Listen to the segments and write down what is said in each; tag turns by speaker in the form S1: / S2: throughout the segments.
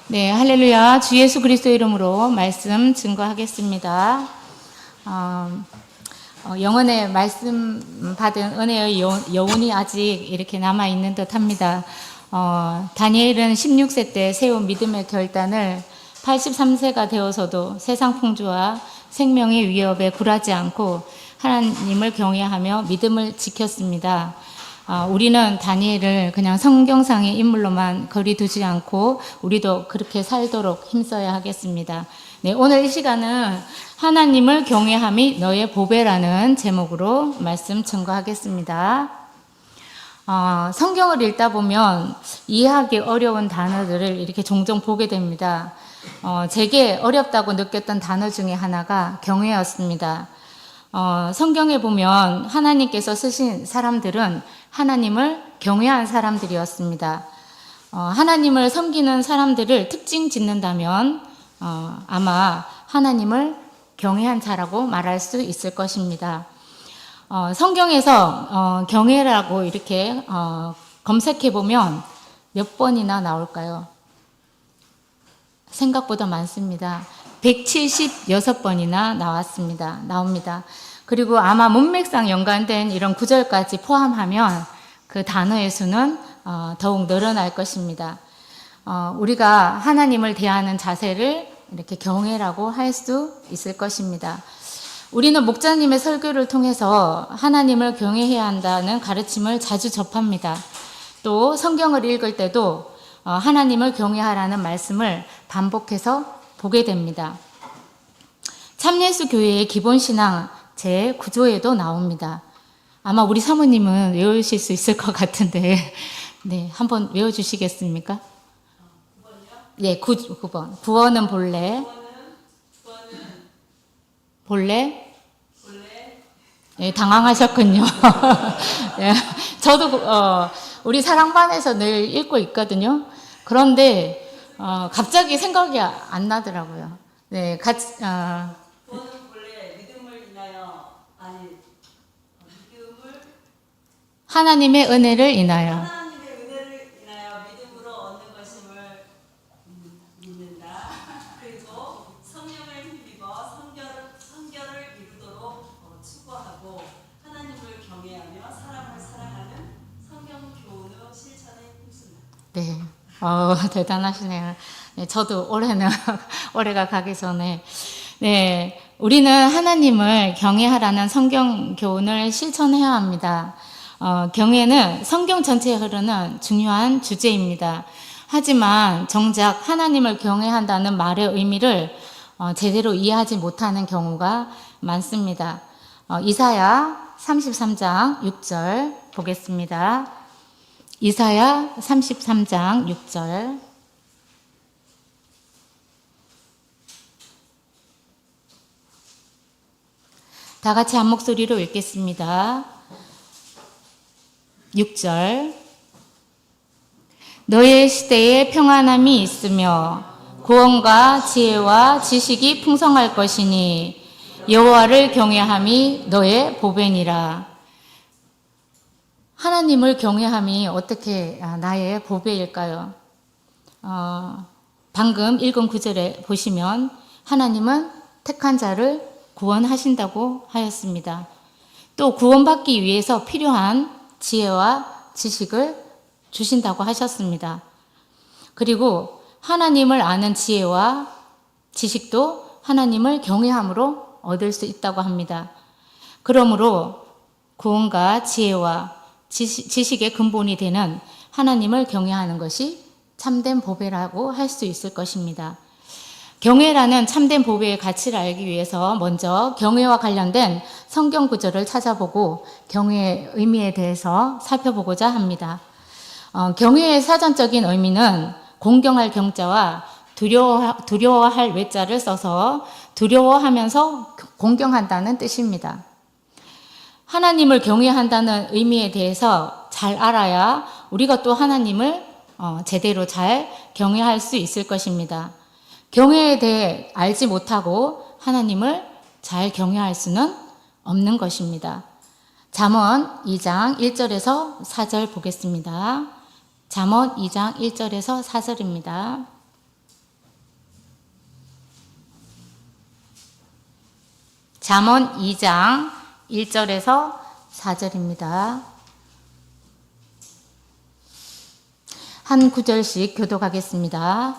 S1: 네, 할렐루야. 주 예수 그리스도 이름으로 말씀 증거하겠습니다. 영혼의 말씀 받은 은혜의 여운이 아직 이렇게 남아있는 듯 합니다. 다니엘은 16세 때 세운 믿음의 결단을 83세가 되어서도 세상 풍조와 생명의 위협에 굴하지 않고 하나님을 경외하며 믿음을 지켰습니다. 우리는 다니엘을 그냥 성경상의 인물로만 거리두지 않고 우리도 그렇게 살도록 힘써야 하겠습니다. 네, 오늘 이 시간은 하나님을 경외함이 너의 보배라는 제목으로 말씀 증거하겠습니다. 성경을 읽다 보면 이해하기 어려운 단어들을 이렇게 종종 보게 됩니다. 제게 어렵다고 느꼈던 단어 중에 하나가 경외였습니다. 성경에 보면 하나님께서 쓰신 사람들은 하나님을 경외한 사람들이었습니다. 하나님을 섬기는 사람들을 특징 짓는다면 아마 하나님을 경외한 자라고 말할 수 있을 것입니다. 성경에서 경외라고 이렇게 검색해 보면 몇 번이나 나올까요? 생각보다 많습니다. 176번이나 나옵니다. 그리고 아마 문맥상 연관된 이런 구절까지 포함하면 그 단어의 수는 더욱 늘어날 것입니다. 우리가 하나님을 대하는 자세를 이렇게 경외라고 할 수 있을 것입니다. 우리는 목자님의 설교를 통해서 하나님을 경외해야 한다는 가르침을 자주 접합니다. 또 성경을 읽을 때도 하나님을 경외하라는 말씀을 반복해서 보게 됩니다. 참예수 교회의 기본신앙 제9조에도 나옵니다. 아마 우리 사모님은 외우실 수 있을 것 같은데 네, 한번 외워주시겠습니까? 9번이요? 네, 9번. 구원은 본래. 본래? 네, 당황하셨군요. 네, 저도 우리 사랑반에서 늘 읽고 있거든요. 그런데 갑자기 생각이 안 나더라고요. 네,
S2: 구원은 본래 믿음을 인하여 믿음을
S1: 하나님의 은혜를 인하여
S2: 하나님의 은혜를 인하여 믿음으로 얻는 것임을 믿는다. 그리고 성령을 힘입어 성결을 이루도록 추구하고 하나님을 경외하며 사람을 사랑하는 성경 교훈의 실천에 힘쓴다.
S1: 네, 대단하시네요. 네, 저도 올해가 가기 전에 네, 우리는 하나님을 경외하라는 성경 교훈을 실천해야 합니다. 경외는 성경 전체에 흐르는 중요한 주제입니다. 하지만 정작 하나님을 경외한다는 말의 의미를 제대로 이해하지 못하는 경우가 많습니다. 이사야 33장 6절 보겠습니다. 이사야 33장 6절 다 같이 한 목소리로 읽겠습니다. 6절 너의 시대에 평안함이 있으며 구원과 지혜와 지식이 풍성할 것이니 여호와를 경외함이 너의 보배니라. 하나님을 경외함이 어떻게 나의 보배일까요? 방금 읽은 구절에 보시면 하나님은 택한 자를 구원하신다고 하였습니다. 또 구원받기 위해서 필요한 지혜와 지식을 주신다고 하셨습니다. 그리고 하나님을 아는 지혜와 지식도 하나님을 경외함으로 얻을 수 있다고 합니다. 그러므로 구원과 지혜와 지식의 근본이 되는 하나님을 경외하는 것이 참된 보배라고 할 수 있을 것입니다. 경외라는 참된 보배의 가치를 알기 위해서 먼저 경외와 관련된 성경 구절을 찾아보고 경외의 의미에 대해서 살펴보고자 합니다. 경외의 사전적인 의미는 공경할 경자와 두려워할 외자를 써서 두려워하면서 공경한다는 뜻입니다. 하나님을 경외한다는 의미에 대해서 잘 알아야 우리가 또 하나님을 제대로 잘 경외할 수 있을 것입니다. 경외에 대해 알지 못하고 하나님을 잘 경외할 수는 없는 것입니다. 잠언 2장 1절에서 4절 보겠습니다. 잠언 2장 1절에서 4절입니다. 잠언 2장 1절에서 4절입니다. 한 구절씩 교독하겠습니다.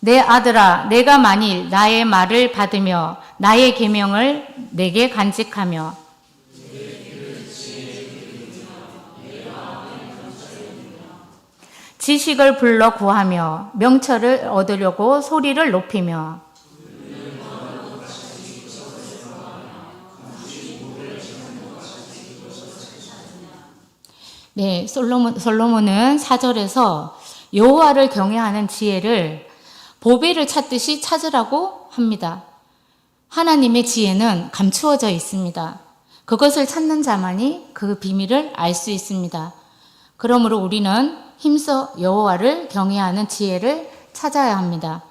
S1: 내 아들아, 내가 만일 나의 말을 받으며 나의 계명을 내게 간직하며 지식을 불러 구하며 명철을 얻으려고 소리를 높이며 네, 솔로몬은 4절에서 여호와를 경외하는 지혜를 보배를 찾듯이 찾으라고 합니다. 하나님의 지혜는 감추어져 있습니다. 그것을 찾는 자만이 그 비밀을 알 수 있습니다. 그러므로 우리는 힘써 여호와를 경외하는 지혜를 찾아야 합니다.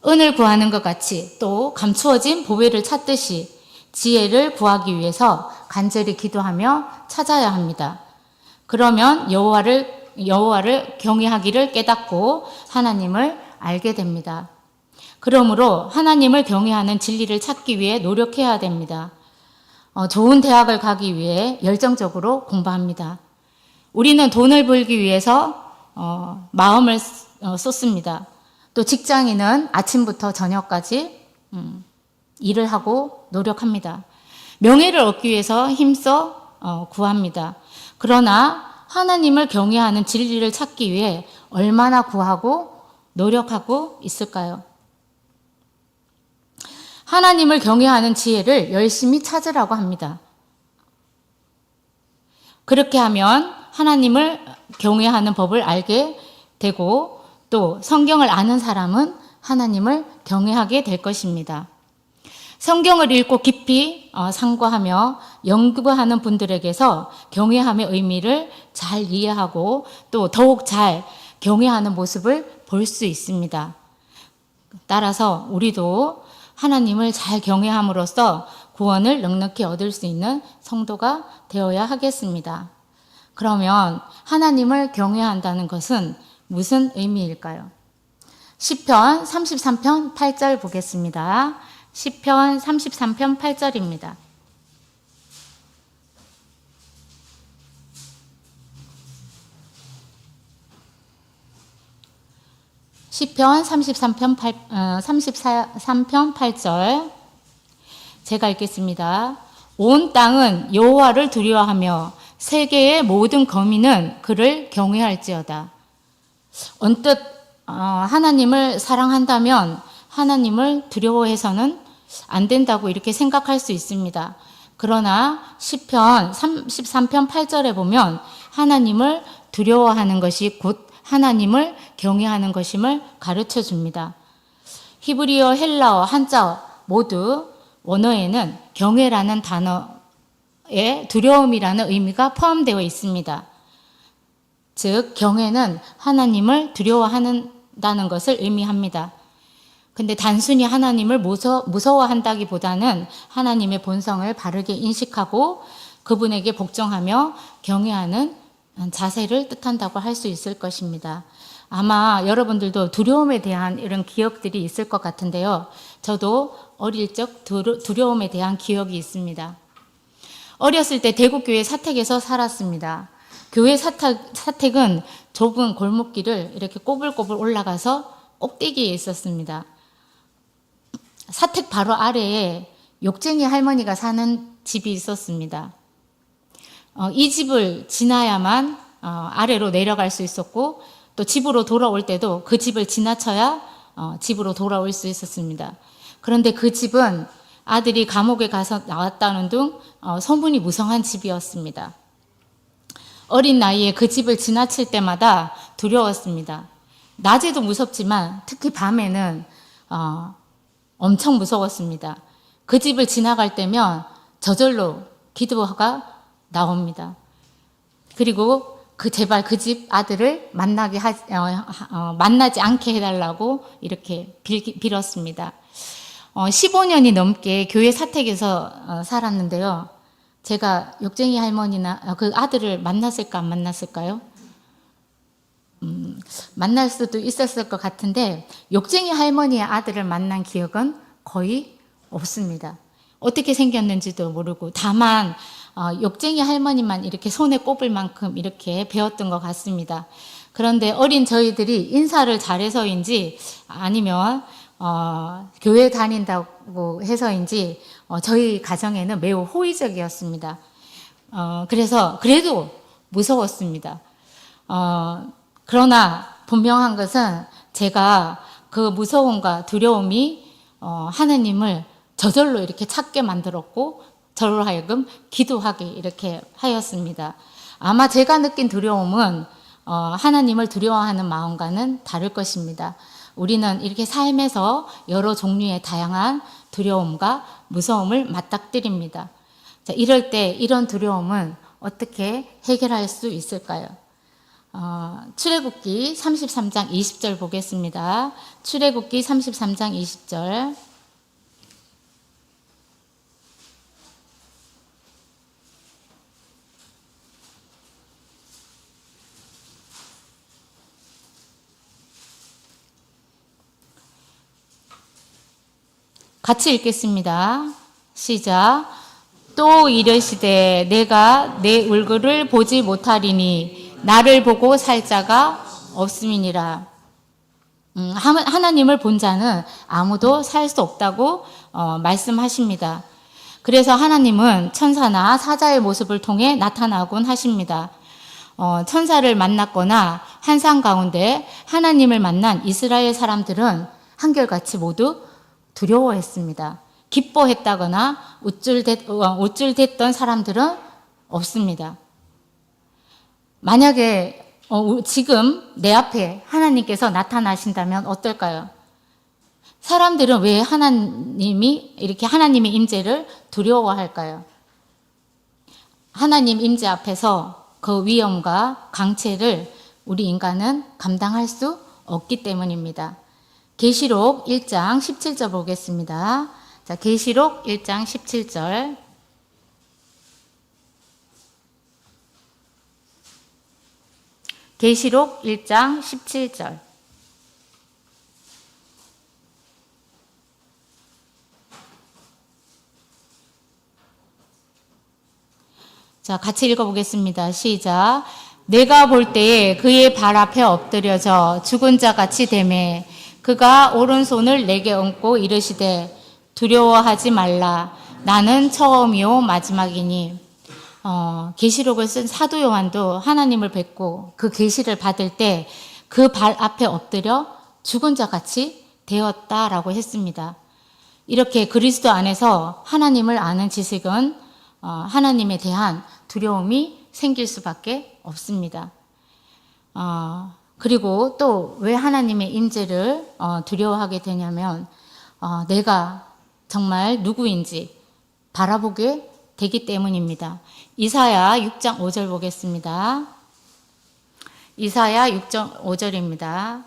S1: 은을 구하는 것 같이 또 감추어진 보배를 찾듯이 지혜를 구하기 위해서 간절히 기도하며 찾아야 합니다. 그러면 여호와를 경외하기를 깨닫고 하나님을 알게 됩니다. 그러므로 하나님을 경외하는 진리를 찾기 위해 노력해야 됩니다. 좋은 대학을 가기 위해 열정적으로 공부합니다. 우리는 돈을 벌기 위해서 마음을 쏟습니다. 또 직장인은 아침부터 저녁까지 일을 하고 노력합니다. 명예를 얻기 위해서 힘써 구합니다. 그러나 하나님을 경외하는 진리를 찾기 위해 얼마나 구하고 노력하고 있을까요? 하나님을 경외하는 지혜를 열심히 찾으라고 합니다. 그렇게 하면 하나님을 경외하는 법을 알게 되고 또 성경을 아는 사람은 하나님을 경외하게 될 것입니다. 성경을 읽고 깊이 상고하며 연구하는 분들에게서 경외함의 의미를 잘 이해하고 또 더욱 잘 경외하는 모습을 볼 수 있습니다. 따라서 우리도 하나님을 잘 경외함으로써 구원을 넉넉히 얻을 수 있는 성도가 되어야 하겠습니다. 그러면 하나님을 경외한다는 것은 무슨 의미일까요? 시편 33편 8절 보겠습니다. 시편 33편 8절입니다. 시편 33편 8절 제가 읽겠습니다. 온 땅은 여호와를 두려워하며 세계의 모든 거민은 그를 경외할지어다. 언뜻 하나님을 사랑한다면 하나님을 두려워해서는 안 된다고 이렇게 생각할 수 있습니다. 그러나 시편 33편 8절에 보면 하나님을 두려워하는 것이 곧 하나님을 경외하는 것임을 가르쳐 줍니다. 히브리어, 헬라어, 한자어 모두 원어에는 경외라는 단어에 두려움이라는 의미가 포함되어 있습니다. 즉 경외는 하나님을 두려워한다는 것을 의미합니다. 근데 단순히 하나님을 무서워한다기보다는 하나님의 본성을 바르게 인식하고 그분에게 복종하며 경외하는 자세를 뜻한다고 할 수 있을 것입니다. 아마 여러분들도 두려움에 대한 이런 기억들이 있을 것 같은데요. 저도 어릴 적 두려움에 대한 기억이 있습니다. 어렸을 때 대구교회 사택에서 살았습니다. 교회 사택은 좁은 골목길을 이렇게 꼬불꼬불 올라가서 꼭대기에 있었습니다. 사택 바로 아래에 욕쟁이 할머니가 사는 집이 있었습니다. 이 집을 지나야만 아래로 내려갈 수 있었고 또 집으로 돌아올 때도 그 집을 지나쳐야 집으로 돌아올 수 있었습니다. 그런데 그 집은 아들이 감옥에 가서 나왔다는 등 소문이 무성한 집이었습니다. 어린 나이에 그 집을 지나칠 때마다 두려웠습니다. 낮에도 무섭지만 특히 밤에는 엄청 무서웠습니다. 그 집을 지나갈 때면 저절로 기도가 나옵니다. 그리고 제발 그 집 아들을 만나지 않게 해달라고 이렇게 빌었습니다. 15년이 넘게 교회 사택에서 살았는데요. 제가 욕쟁이 할머니나 그 아들을 만났을까 안 만났을까요? 만날 수도 있었을 것 같은데 욕쟁이 할머니의 아들을 만난 기억은 거의 없습니다. 어떻게 생겼는지도 모르고 다만 욕쟁이 할머니만 이렇게 손에 꼽을 만큼 이렇게 배웠던 것 같습니다. 그런데 어린 저희들이 인사를 잘해서인지 아니면 교회 다닌다고 해서인지 저희 가정에는 매우 호의적이었습니다. 그래서 그래도 무서웠습니다. 그러나 분명한 것은 제가 그 무서움과 두려움이 하느님을 저절로 이렇게 찾게 만들었고 저로 하여금 기도하게 이렇게 하였습니다. 아마 제가 느낀 두려움은 하나님을 두려워하는 마음과는 다를 것입니다. 우리는 이렇게 삶에서 여러 종류의 다양한 두려움과 무서움을 맞닥뜨립니다. 자, 이럴 때 이런 두려움은 어떻게 해결할 수 있을까요? 출애굽기 33장 20절 보겠습니다. 출애굽기 33장 20절. 같이 읽겠습니다. 시작. 또 이르시되 내가 내 얼굴을 보지 못하리니 나를 보고 살 자가 없음이니라. 하나님을 본 자는 아무도 살 수 없다고 말씀하십니다. 그래서 하나님은 천사나 사자의 모습을 통해 나타나곤 하십니다. 천사를 만났거나 환상 가운데 하나님을 만난 이스라엘 사람들은 한결같이 모두 두려워했습니다. 기뻐했다거나 우쭐댔던 사람들은 없습니다. 만약에 지금 내 앞에 하나님께서 나타나신다면 어떨까요? 사람들은 왜 이렇게 하나님의 임재를 두려워할까요? 하나님 임재 앞에서 그 위험과 강체를 우리 인간은 감당할 수 없기 때문입니다. 계시록 1장 17절 보겠습니다. 자, 계시록 1장 17절. 계시록 1장 17절. 자, 같이 읽어보겠습니다. 시작. 내가 볼 때에 그의 발 앞에 엎드려져 죽은 자 같이 되매 그가 오른손을 내게 얹고 이르시되 두려워하지 말라. 나는 처음이요 마지막이니. 계시록을 쓴 사도 요한도 하나님을 뵙고 그 계시를 받을 때 그 발 앞에 엎드려 죽은 자 같이 되었다라고 했습니다. 이렇게 그리스도 안에서 하나님을 아는 지식은 하나님에 대한 두려움이 생길 수밖에 없습니다. 그리고 또 왜 하나님의 임재를 두려워하게 되냐면 내가 정말 누구인지 바라보게 되기 때문입니다. 이사야 6장 5절 보겠습니다. 이사야 6장 5절입니다.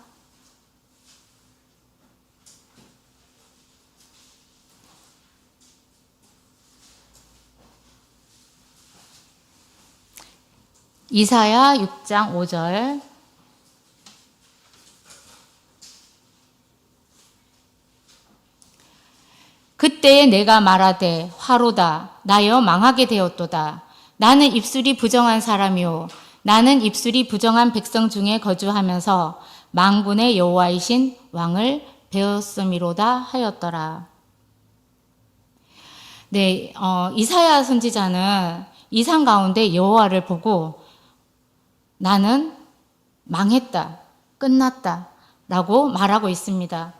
S1: 이사야 6장 5절. 그때에 내가 말하되 화로다 나여 망하게 되었도다. 나는 입술이 부정한 사람이요 나는 입술이 부정한 백성 중에 거주하면서 만군의 여호와이신 왕을 배웠음이로다 하였더라. 네, 이사야 선지자는 이상 가운데 여호와를 보고 나는 망했다, 끝났다 라고 말하고 있습니다.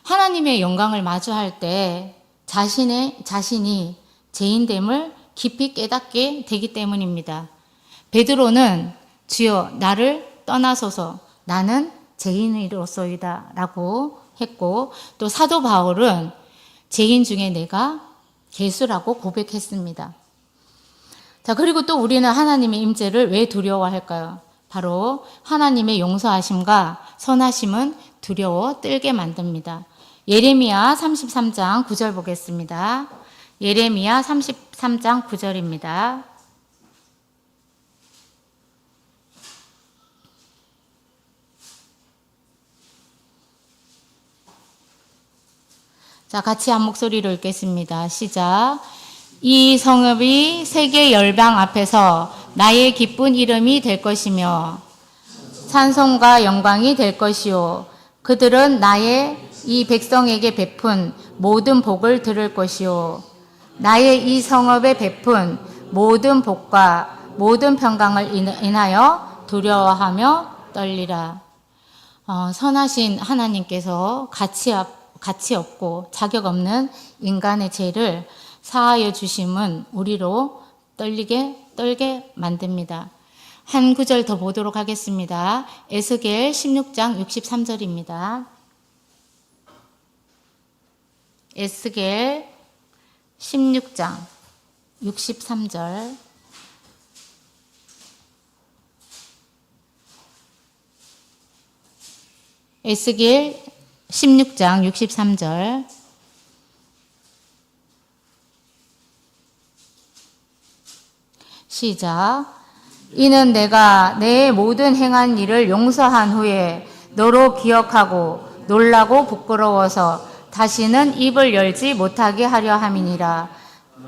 S1: 하나님의 영광을 마주할 때 자신이 죄인됨을 깊이 깨닫게 되기 때문입니다. 베드로는 주여 나를 떠나소서 나는 죄인으로소이다 라고 했고 또 사도 바울은 죄인 중에 내가 괴수라고 고백했습니다. 자, 그리고 또 우리는 하나님의 임재를 왜 두려워할까요? 바로 하나님의 용서하심과 선하심은 두려워 떨게 만듭니다. 예레미야 33장 9절 보겠습니다. 예레미야 33장 9절입니다. 자, 같이 한 목소리로 읽겠습니다. 시작. 이 성읍이 세계 열방 앞에서 나의 기쁜 이름이 될 것이며 찬송과 영광이 될 것이요. 그들은 나의 이 백성에게 베푼 모든 복을 들을 것이요. 나의 이 성읍에 베푼 모든 복과 모든 평강을 인하여 두려워하며 떨리라. 선하신 하나님께서 가치 없고 자격 없는 인간의 죄를 사하여 주심은 우리로 떨게 만듭니다. 한 구절 더 보도록 하겠습니다. 에스겔 16장 63절입니다. 에스겔 16장 63절. 에스겔 16장 63절. 시작. 이는 내가 내 모든 행한 일을 용서한 후에 너로 기억하고 놀라고 부끄러워서 다시는 입을 열지 못하게 하려 함이니라.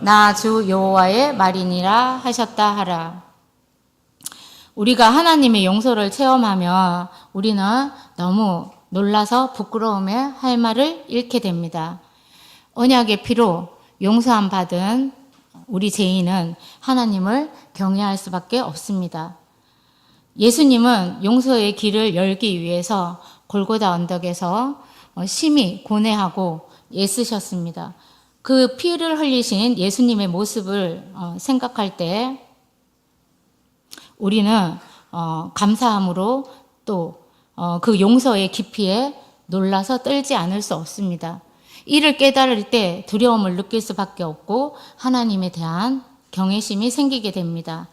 S1: 나 주 여호와의 말이니라 하셨다 하라. 우리가 하나님의 용서를 체험하며 우리는 너무 놀라서 부끄러움에 할 말을 잃게 됩니다. 언약의 피로 용서함 받은 우리 죄인은 하나님을 경외할 수밖에 없습니다. 예수님은 용서의 길을 열기 위해서 골고다 언덕에서 심히 고뇌하고 애쓰셨습니다. 그 피를 흘리신 예수님의 모습을 생각할 때 우리는 감사함으로 또 그 용서의 깊이에 놀라서 떨지 않을 수 없습니다. 이를 깨달을 때 두려움을 느낄 수밖에 없고 하나님에 대한 경외심이 생기게 됩니다.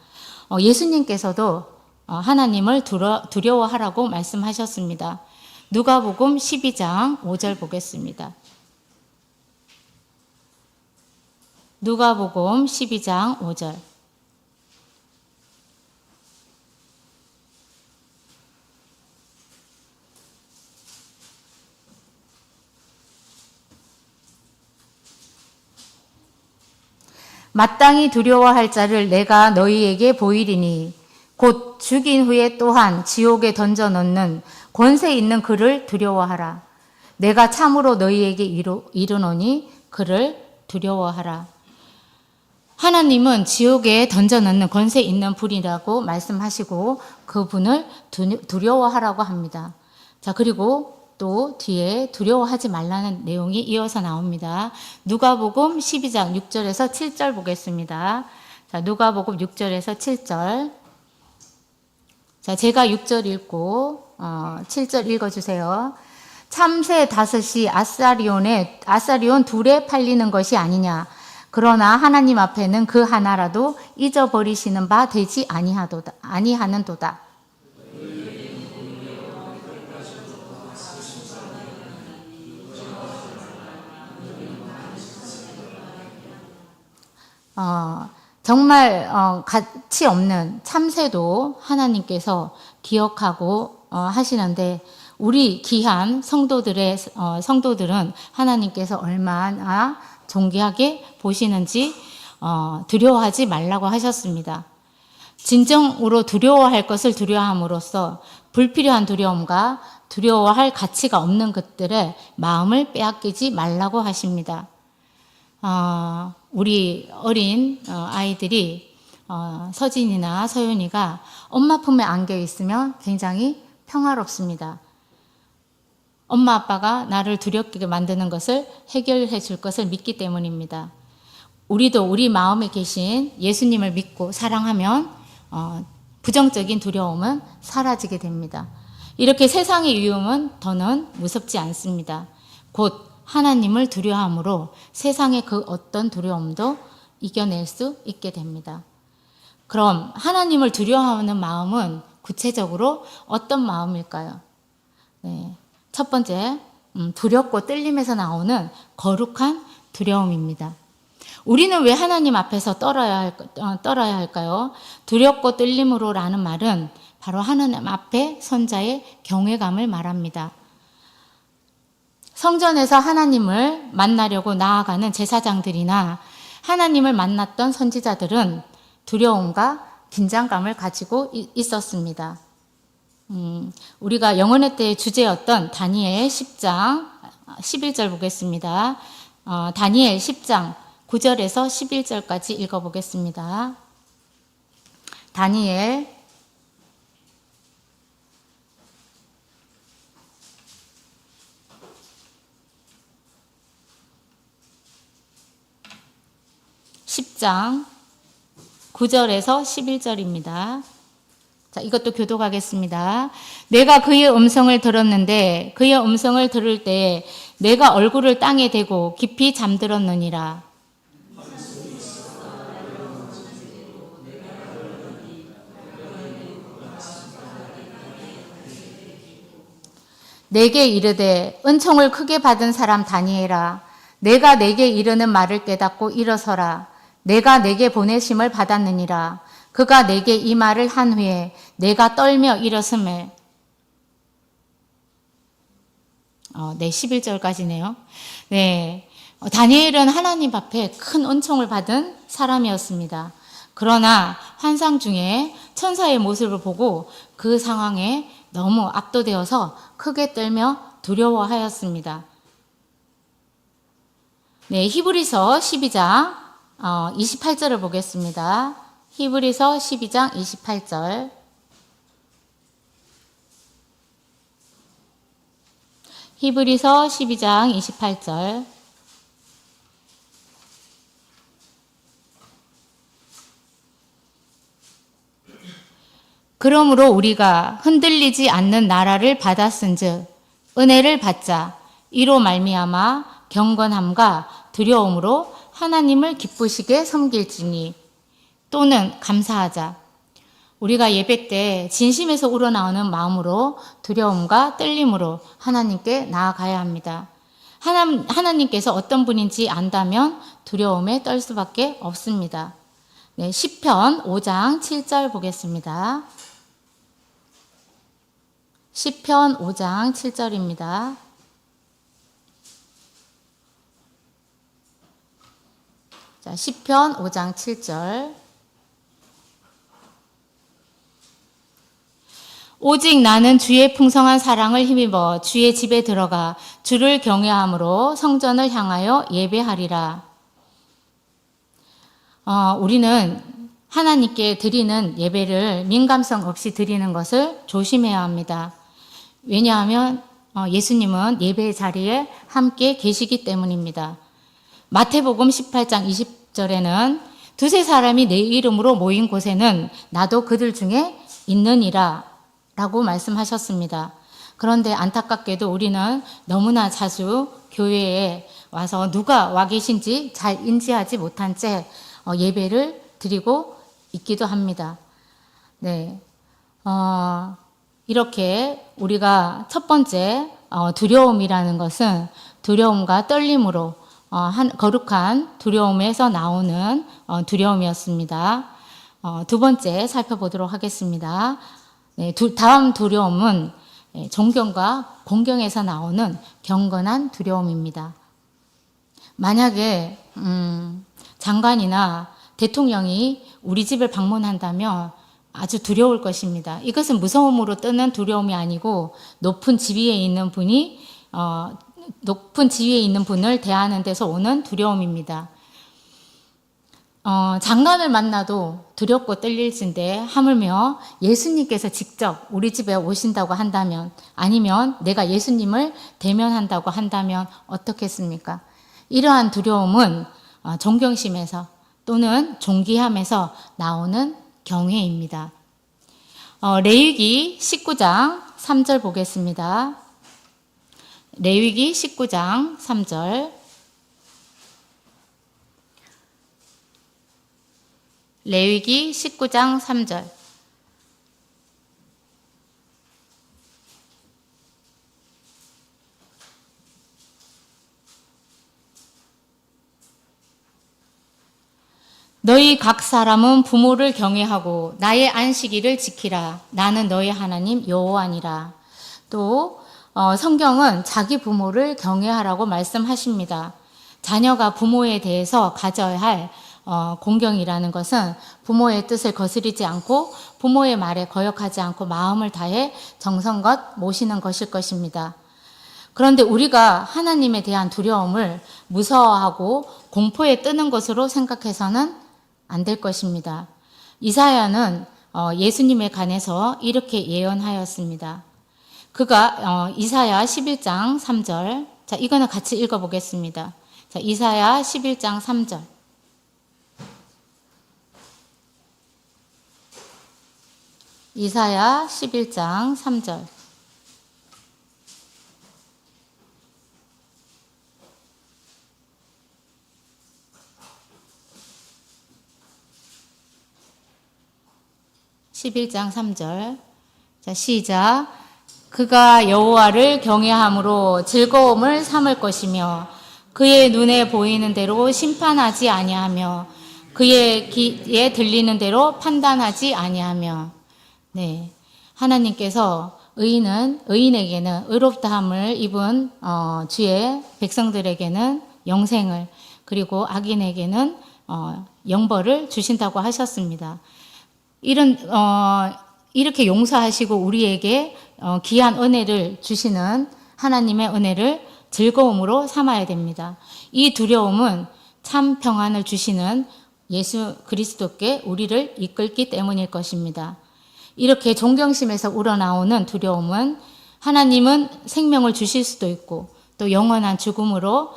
S1: 예수님께서도 하나님을 두려워하라고 말씀하셨습니다. 누가복음 12장 5절 보겠습니다. 누가복음 12장 5절. 마땅히 두려워할 자를 내가 너희에게 보이리니 곧 죽인 후에 또한 지옥에 던져 넣는 권세 있는 그를 두려워하라. 내가 참으로 너희에게 이르노니 그를 두려워하라. 하나님은 지옥에 던져 넣는 권세 있는 분이라고 말씀하시고 그분을 두려워하라고 합니다. 자, 그리고 또 뒤에 두려워하지 말라는 내용이 이어서 나옵니다. 누가복음 12장 6절에서 7절 보겠습니다. 자, 누가복음 6절에서 7절. 자, 제가 6절 읽고 7절 읽어주세요. 참새 5이 아사리온 둘에 팔리는 것이 아니냐. 그러나 하나님 앞에는 그 하나라도 잊어버리시는 바 되지 아니하는도다. 정말 가치 없는 참새도 하나님께서 기억하고 하시는데 우리 귀한 성도들은 하나님께서 얼마나 존귀하게 보시는지 두려워하지 말라고 하셨습니다. 진정으로 두려워할 것을 두려워함으로써 불필요한 두려움과 두려워할 가치가 없는 것들의 마음을 빼앗기지 말라고 하십니다. 우리 어린 아이들이 서진이나 서윤이가 엄마 품에 안겨 있으면 굉장히 평화롭습니다. 엄마 아빠가 나를 두렵게 만드는 것을 해결해 줄 것을 믿기 때문입니다. 우리도 우리 마음에 계신 예수님을 믿고 사랑하면 부정적인 두려움은 사라지게 됩니다. 이렇게 세상의 위험은 더는 무섭지 않습니다. 곧 하나님을 두려워함으로 세상의 그 어떤 두려움도 이겨낼 수 있게 됩니다. 그럼 하나님을 두려워하는 마음은 구체적으로 어떤 마음일까요? 네. 첫 번째, 두렵고 떨림에서 나오는 거룩한 두려움입니다. 우리는 왜 하나님 앞에서 떨어야 할까요? 두렵고 떨림으로라는 말은 바로 하나님 앞에 선 자의 경외감을 말합니다. 성전에서 하나님을 만나려고 나아가는 제사장들이나 하나님을 만났던 선지자들은 두려움과 긴장감을 가지고 있었습니다. 우리가 영혼의 때의 주제였던 다니엘 10장 11절 보겠습니다. 다니엘 10장 9절에서 11절까지 읽어보겠습니다. 다니엘 10장 9절에서 11절입니다. 자, 이것도 교독하겠습니다. 내가 그의 음성을 들었는데 그의 음성을 들을 때 내가 얼굴을 땅에 대고 깊이 잠들었느니라. 내게 이르되 은총을 크게 받은 사람 다니엘아, 내가 내게 이르는 말을 깨닫고 일어서라. 내가 내게 보내심을 받았느니라. 그가 내게 이 말을 한 후에 내가 떨며 일어서매. 네, 11절까지네요. 네, 다니엘은 하나님 앞에 큰 은총을 받은 사람이었습니다. 그러나 환상 중에 천사의 모습을 보고 그 상황에 너무 압도되어서 크게 떨며 두려워하였습니다. 네, 히브리서 12장 28절을 보겠습니다. 히브리서 12장 28절. 히브리서 12장 28절. 그러므로 우리가 흔들리지 않는 나라를 받았은즉 은혜를 받자. 이로 말미암아 경건함과 두려움으로 하나님을 기쁘시게 섬길지니 또는 감사하자. 우리가 예배 때 진심에서 우러나오는 마음으로 두려움과 떨림으로 하나님께 나아가야 합니다. 하나님께서 어떤 분인지 안다면 두려움에 떨 수밖에 없습니다. 네, 시편 5장 7절 보겠습니다. 시편 5장 7절입니다. 자, 시편 5장 7절. 오직 나는 주의 풍성한 사랑을 힘입어 주의 집에 들어가 주를 경외함으로 성전을 향하여 예배하리라. 우리는 하나님께 드리는 예배를 민감성 없이 드리는 것을 조심해야 합니다. 왜냐하면 예수님은 예배의 자리에 함께 계시기 때문입니다. 마태복음 18장 20절에는 두세 사람이 내 이름으로 모인 곳에는 나도 그들 중에 있느니라 라고 말씀하셨습니다. 그런데 안타깝게도 우리는 너무나 자주 교회에 와서 누가 와 계신지 잘 인지하지 못한 채 예배를 드리고 있기도 합니다. 네, 이렇게 우리가 첫 번째 두려움이라는 것은 두려움과 떨림으로 거룩한 두려움에서 나오는 두려움이었습니다. 두 번째 살펴보도록 하겠습니다. 네, 다음 두려움은 존경과 공경에서 나오는 경건한 두려움입니다. 만약에 장관이나 대통령이 우리 집을 방문한다면 아주 두려울 것입니다. 이것은 무서움으로 뜨는 두려움이 아니고 높은 지위에 있는 분을 대하는 데서 오는 두려움입니다. 장관을 만나도 두렵고 떨릴진데 하물며 예수님께서 직접 우리 집에 오신다고 한다면, 아니면 내가 예수님을 대면한다고 한다면 어떻겠습니까? 이러한 두려움은 존경심에서 또는 존귀함에서 나오는 경외입니다. 레위기 19장 3절 보겠습니다. 레위기 19장 3절. 레위기 19장 3절. 너희 각 사람은 부모를 경외하고 나의 안식일을 지키라. 나는 너희 하나님 여호와니라. 또 성경은 자기 부모를 경외하라고 말씀하십니다. 자녀가 부모에 대해서 가져야 할 공경이라는 것은 부모의 뜻을 거스르지 않고 부모의 말에 거역하지 않고 마음을 다해 정성껏 모시는 것일 것입니다. 그런데 우리가 하나님에 대한 두려움을 무서워하고 공포에 뜨는 것으로 생각해서는 안 될 것입니다. 이사야는 예수님에 관해서 이렇게 예언하였습니다. 그가 이사야 11장 3절, 자 이거는 같이 읽어보겠습니다. 자, 이사야 11장 3절. 이사야 11장 3절. (11장 3절) 자 시작. 그가 여호와를 경외함으로 즐거움을 삼을 것이며 그의 눈에 보이는 대로 심판하지 아니하며 그의 귀에 들리는 대로 판단하지 아니하며. 네, 하나님께서 의인에게는 의롭다함을 입은 주의 백성들에게는 영생을, 그리고 악인에게는 영벌을 주신다고 하셨습니다. 이렇게 용서하시고 우리에게 귀한 은혜를 주시는 하나님의 은혜를 즐거움으로 삼아야 됩니다. 이 두려움은 참 평안을 주시는 예수 그리스도께 우리를 이끌기 때문일 것입니다. 이렇게 존경심에서 우러나오는 두려움은 하나님은 생명을 주실 수도 있고 또 영원한 죽음으로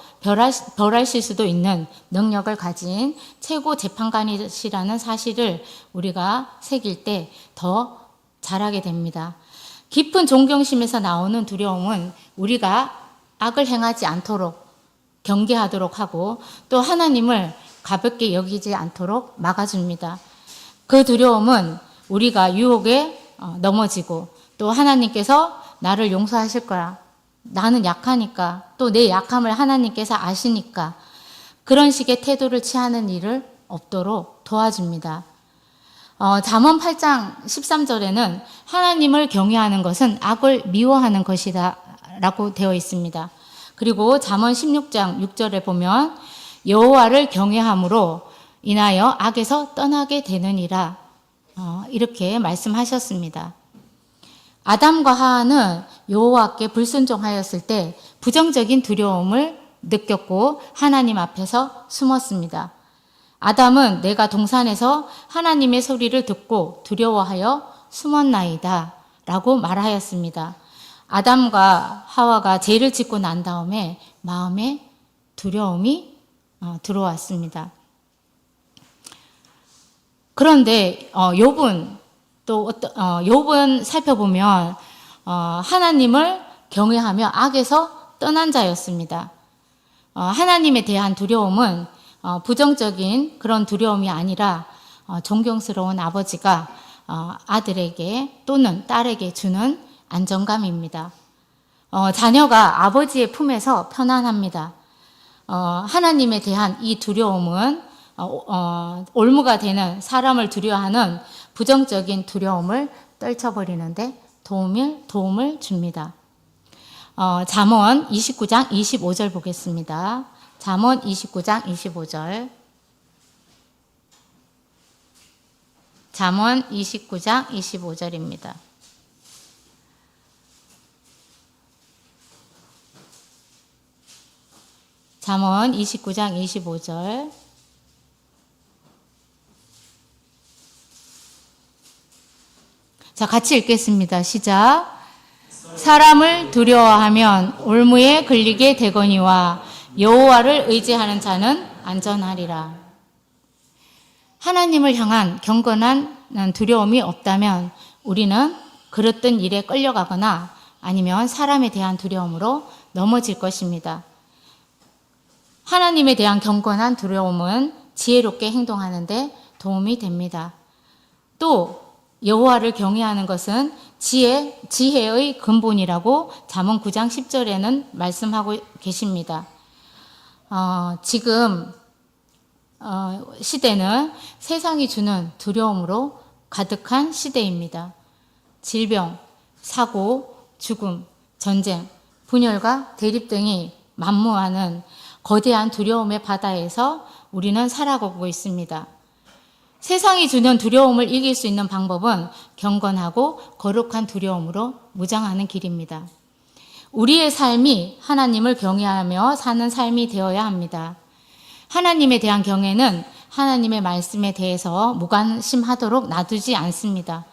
S1: 벌하실 수도 있는 능력을 가진 최고 재판관이시라는 사실을 우리가 새길 때 더 잘하게 됩니다. 깊은 존경심에서 나오는 두려움은 우리가 악을 행하지 않도록 경계하도록 하고 또 하나님을 가볍게 여기지 않도록 막아줍니다. 그 두려움은 우리가 유혹에 넘어지고 또 하나님께서 나를 용서하실 거야. 나는 약하니까, 또 내 약함을 하나님께서 아시니까 그런 식의 태도를 취하는 일을 없도록 도와줍니다. 잠언 8장 13절에는 하나님을 경외하는 것은 악을 미워하는 것이다 라고 되어 있습니다. 그리고 잠언 16장 6절에 보면 여호와를 경외함으로 인하여 악에서 떠나게 되느니라, 이렇게 말씀하셨습니다. 아담과 하와는 여호와께 불순종하였을 때 부정적인 두려움을 느꼈고 하나님 앞에서 숨었습니다. 아담은 내가 동산에서 하나님의 소리를 듣고 두려워하여 숨었나이다 라고 말하였습니다. 아담과 하와가 죄를 짓고 난 다음에 마음에 두려움이 들어왔습니다. 그런데 욥은 욥은 살펴보면 하나님을 경외하며 악에서 떠난 자였습니다. 하나님에 대한 두려움은 부정적인 그런 두려움이 아니라 존경스러운 아버지가 아들에게 또는 딸에게 주는 안정감입니다. 자녀가 아버지의 품에서 편안합니다. 하나님에 대한 이 두려움은 올무가 되는 사람을 두려워하는 부정적인 두려움을 떨쳐버리는데 도움을 줍니다. 잠언 29장 25절 보겠습니다. 잠언 29장 25절. 잠언 29장 25절입니다. 잠언 29장 25절. 자, 같이 읽겠습니다. 시작. 사람을 두려워하면 올무에 걸리게 되거니와 여호와를 의지하는 자는 안전하리라. 하나님을 향한 경건한 두려움이 없다면 우리는 그릇된 일에 끌려가거나 아니면 사람에 대한 두려움으로 넘어질 것입니다. 하나님에 대한 경건한 두려움은 지혜롭게 행동하는 데 도움이 됩니다. 또 여호와를 경외하는 것은 지혜의 근본이라고 잠언 9장 10절에는 말씀하고 계십니다. 지금 시대는 세상이 주는 두려움으로 가득한 시대입니다. 질병, 사고, 죽음, 전쟁, 분열과 대립 등이 만무하는 거대한 두려움의 바다에서 우리는 살아가고 있습니다. 세상이 주는 두려움을 이길 수 있는 방법은 경건하고 거룩한 두려움으로 무장하는 길입니다. 우리의 삶이 하나님을 경외하며 사는 삶이 되어야 합니다. 하나님에 대한 경외는 하나님의 말씀에 대해서 무관심하도록 놔두지 않습니다.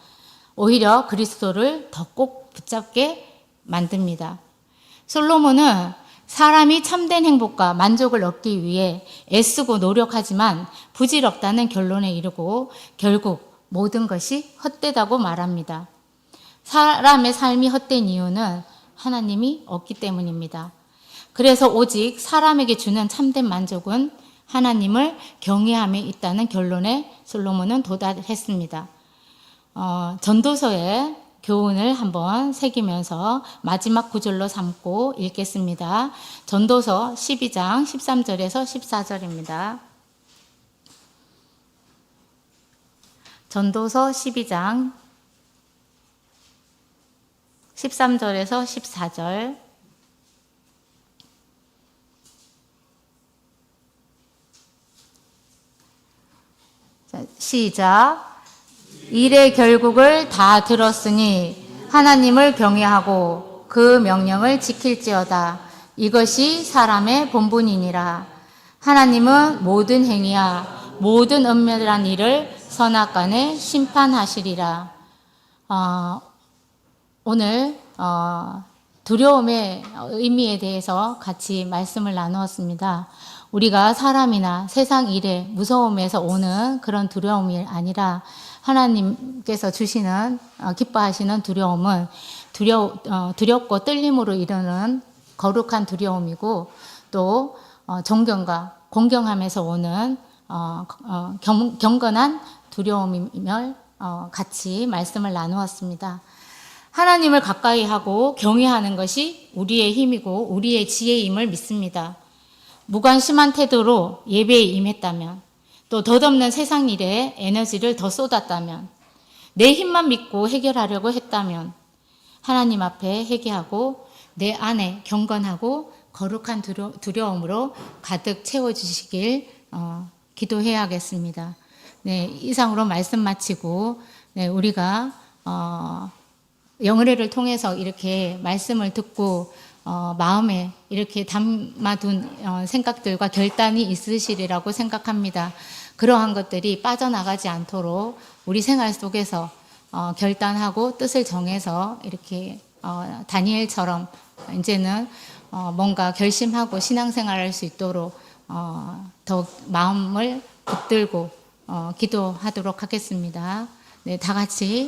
S1: 오히려 그리스도를 더 꼭 붙잡게 만듭니다. 솔로몬은 사람이 참된 행복과 만족을 얻기 위해 애쓰고 노력하지만 부질없다는 결론에 이르고 결국 모든 것이 헛되다고 말합니다. 사람의 삶이 헛된 이유는 하나님이 없기 때문입니다. 그래서 오직 사람에게 주는 참된 만족은 하나님을 경외함에 있다는 결론에 솔로몬은 도달했습니다. 전도서의 교훈을 한번 새기면서 마지막 구절로 삼고 읽겠습니다. 전도서 12장 13절에서 14절입니다. 전도서 12장 13절에서 14절. 자, 시작. 일의 결국을 다 들었으니 하나님을 경외하고 그 명령을 지킬지어다. 이것이 사람의 본분이니라. 하나님은 모든 행위와 모든 은밀한 일을 선악간에 심판하시리라. 오늘 두려움의 의미에 대해서 같이 말씀을 나누었습니다. 우리가 사람이나 세상 일의 무서움에서 오는 그런 두려움이 아니라 하나님께서 주시는 기뻐하시는 두려움은 두렵고 떨림으로 이르는 거룩한 두려움이고 또 존경과 공경함에서 오는 경건한 두려움임을 같이 말씀을 나누었습니다. 하나님을 가까이 하고 경외하는 것이 우리의 힘이고 우리의 지혜임을 믿습니다. 무관심한 태도로 예배에 임했다면 또 덧없는 세상 일에 에너지를 더 쏟았다면 내 힘만 믿고 해결하려고 했다면 하나님 앞에 회개하고 내 안에 경건하고 거룩한 두려움으로 가득 채워주시길 기도해야겠습니다. 네, 이상으로 말씀 마치고 우리가 영어회를 통해서 이렇게 말씀을 듣고 마음에 이렇게 담아둔 생각들과 결단이 있으시리라고 생각합니다. 그러한 것들이 빠져나가지 않도록 우리 생활 속에서 결단하고 뜻을 정해서 이렇게 다니엘처럼 이제는 뭔가 결심하고 신앙생활할 수 있도록 더욱 마음을 붙들고 기도하도록 하겠습니다. 네, 다 같이